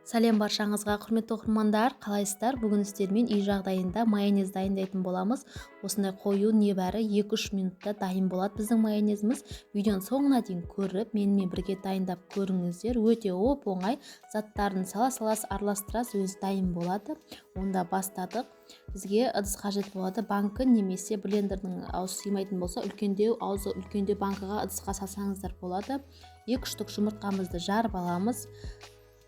Сәлем баршаңызға, құрметті оқырмандар, қалайсыздар? Бүгін сіздермен үй жағдайында майонез дайындайтын боламыз. Осындай қою небәрі 2-3 минутта дайын болады біздің майонезіміз. Видеоның соңына дейін көріп, менімен бірге дайындап көріңіздер. Өте оп-оңай, заттарын сала-салас араластырасыз, өзі дайын болады. Онда бастадық. Бізге ыдыс қажет болады. Банкі немесе блендердің аузы сыймайтын болса, аузы үлкендеу банкыға ыдысқа салсаңыздар болады. 2 штук жұмыртқамызды жарып аламыз.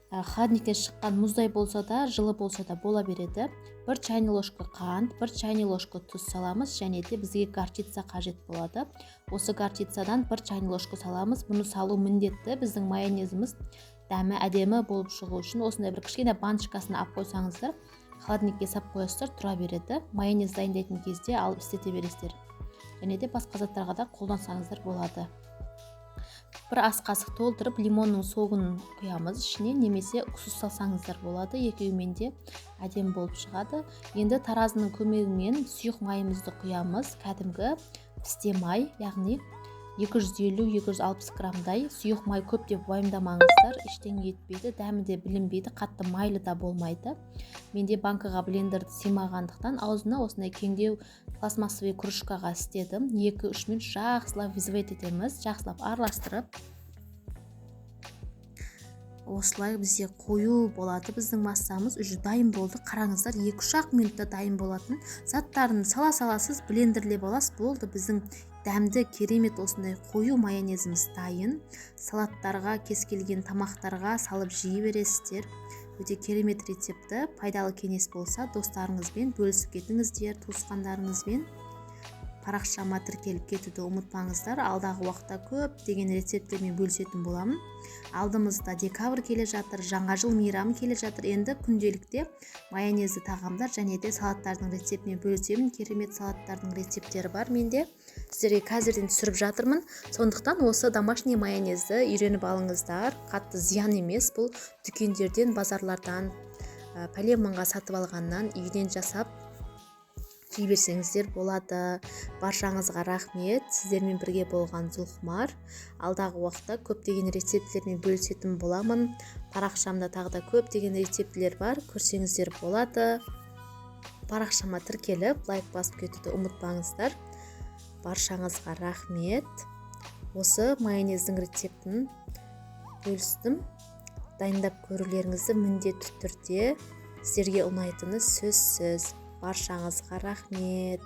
Холодильниктен шыққан мұздай болса да, жылы болса да бола береді. 1 чайный ложка қант, 1 чайный ложка тұз саламыз, және де бізге горчица қажет болады. Осы горчицадан 1 чайный ложка саламыз. Бұны салу міндетті. Біздің майонезіміз дәмі әдемі болып шығу үшін осындай бір кішкене баночкасына алып қойсаңыздар, холодильникке сап қоясыздар, тұра береді. Майонез дайындайтын кезде алып істете бересіздер. Және де басқа заттарға да қолдансаңыздар болады. 1 ас қасық толтырып лимонның согын құямыз ішіне, немесе уксус салсаңыздар болады. Екеуімен де әдемі болып шығады. Енді таразының көмегімен сұйық майымызды құямыз. Кәдімгі пісте май, яғни 250-260 граммдай. Сұйық май көп деп уайымдамаңыздар, ештеңе етпейді, дәмі де білінбейді, қатты майлы да болмайды. Менде банкыға блендерді сыймағандықтан аузына осындай кеңдеу пластмассовый кружкаға істедім. 2-3 минут жақсылап взвет етеміз, жақсылап араластырып. Осылай бізде қою болады. Біздің массамыз уже дайын болды. Қараңыздар, 2-3 минутта дайын болатын. Заттарын сала-саласыз блендерлеп аласыз, болды. Біздің дәмді керемет осындай қою майонезіміз дайын. Салаттарға, кез келген тамақтарға салып жей бересіздер. Өте керемет рецепті. Пайдалы кеңес болса, достарыңызбен бөлісіп кетіңіздер, туысқандарыңызбен. Парақшама тіркеліп кетуді ұмытпаңыздар. Алдағы уақытта көп деген рецепттермен бөлісетін боламын. Алдымызда декабрь келе жатыр, жаңа жыл мейрамы келе жатыр. Енді күнделікте майонезді тағамдар және де салаттардың рецептімен бөлісемін. Керемет салаттардың рецепттері бар менде. Сіздерге қазірден түсіріп жатырмын. Сондықтан осы домашний майонезді үйреніп алыңыздар. Қатты зиян емес, бұл дүкендерден, базарлардан, пәле-мыңға сатып алғаннан үйден жасап жей берсеңіздер болады. Баршаңызға рахмет. Сіздермен бірге болған Зұлқұмар. Алдағы уақытта көптеген рецепттермен бөлісетін боламын. Парақшамда тағы да көптеген рецептілер бар, көрсеңіздер болады. Парақшама тіркеліп, лайк басып кетуді ұмытпаңыздар. Баршаңызға рахмет. Осы майонездің рецептін бөлістім. Дайындап көрулеріңізді міндетті түрде сіздерге ұнайтыны сөзсіз. Баршаңызға рахмет.